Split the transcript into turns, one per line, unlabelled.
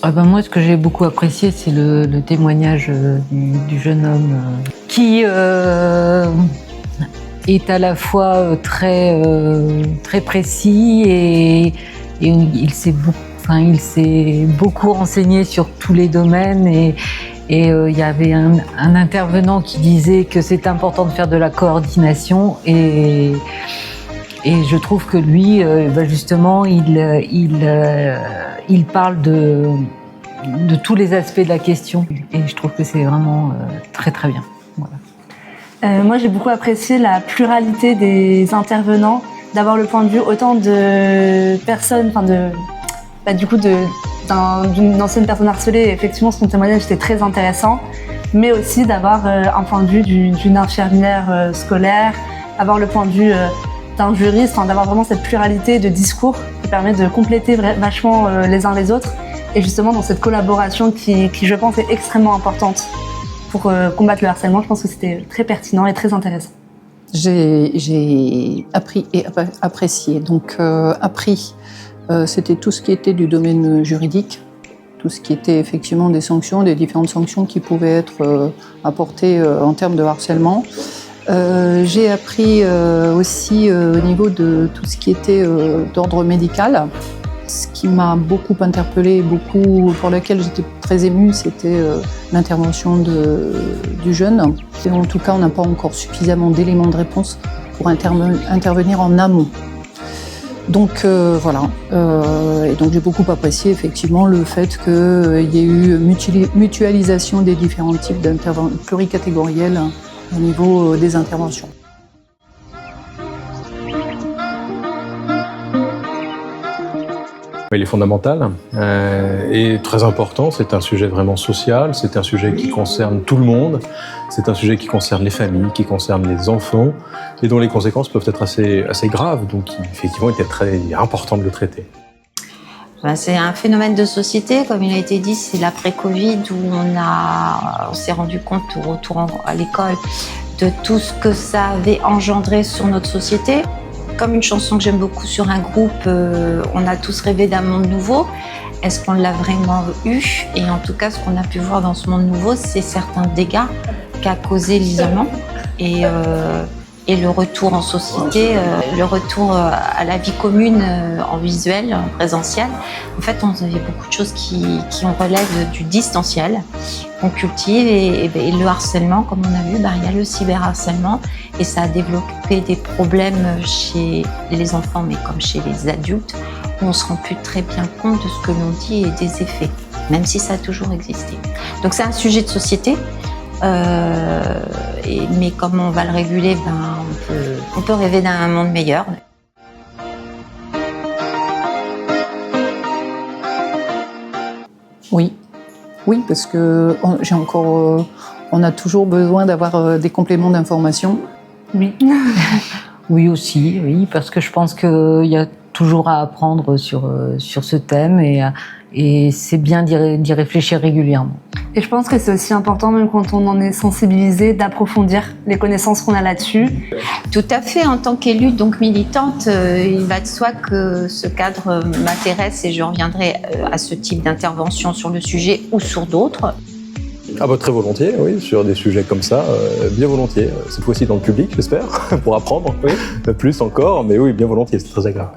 Ah ben moi, ce que j'ai beaucoup apprécié, c'est le témoignage du jeune homme qui est à la fois très précis et il s'est beaucoup renseigné sur tous les domaines et il y avait un intervenant qui disait que c'est important de faire de la coordination et je trouve que lui, justement, il parle de tous les aspects de la question et je trouve que c'est vraiment très très bien. Voilà.
Moi, j'ai beaucoup apprécié la pluralité des intervenants, d'avoir le point de vue autant de personnes, d'une ancienne personne harcelée. Effectivement, son témoignage était très intéressant, mais aussi d'avoir un point de vue d'une infirmière scolaire, avoir le point de vue d'un juriste, d'avoir vraiment cette pluralité de discours qui permet de compléter vachement les uns les autres. Et justement, dans cette collaboration qui, je pense, est extrêmement importante pour combattre le harcèlement, je pense que c'était très pertinent et très intéressant.
J'ai appris et apprécié. Donc, c'était tout ce qui était du domaine juridique, tout ce qui était effectivement des sanctions, des différentes sanctions qui pouvaient être apportées en termes de harcèlement. J'ai appris aussi au niveau de tout ce qui était d'ordre médical. Ce qui m'a beaucoup interpellée, pour lequel j'étais très émue, c'était l'intervention du jeune. Et en tout cas, on n'a pas encore suffisamment d'éléments de réponse pour intervenir en amont. Donc voilà. Et donc j'ai beaucoup apprécié effectivement le fait qu'il y ait eu mutualisation des différents types d'interventions pluricatégorielles au niveau des interventions.
Il est fondamental et très important. C'est un sujet vraiment social, c'est un sujet qui concerne tout le monde, c'est un sujet qui concerne les familles, qui concerne les enfants et dont les conséquences peuvent être assez graves. Donc effectivement, il était très important de le traiter.
C'est un phénomène de société, comme il a été dit, c'est l'après-Covid où on s'est rendu compte au retour à l'école de tout ce que ça avait engendré sur notre société. Comme une chanson que j'aime beaucoup sur un groupe, on a tous rêvé d'un monde nouveau. Est-ce qu'on l'a vraiment eu? Et en tout cas, ce qu'on a pu voir dans ce monde nouveau, c'est certains dégâts qu'a causé l'isolement et le retour en société, le retour à la vie commune en visuel, en présentiel. En fait, on avait beaucoup de choses qui relèvent du distanciel qu'on cultive et le harcèlement, comme on a vu, il y a le cyberharcèlement et ça a développé des problèmes chez les enfants, mais comme chez les adultes, où on ne se rend plus très bien compte de ce que l'on dit et des effets, même si ça a toujours existé. Donc c'est un sujet de société. Mais comme on va le réguler, on peut rêver d'un monde meilleur.
Oui, parce que on a toujours besoin d'avoir des compléments d'information.
Oui.
Oui aussi, oui, parce que je pense qu'il y a toujours à apprendre sur ce thème et c'est bien d'y réfléchir régulièrement.
Et je pense que c'est aussi important, même quand on en est sensibilisé, d'approfondir les connaissances qu'on a là-dessus.
Tout à fait, en tant qu'élue, donc militante, il va de soi que ce cadre m'intéresse et je reviendrai à ce type d'intervention sur le sujet ou sur d'autres.
Ah très volontiers, oui, sur des sujets comme ça, bien volontiers. Cette fois-ci dans le public, j'espère, pour apprendre, oui, plus encore, mais oui, bien volontiers, c'est très agréable.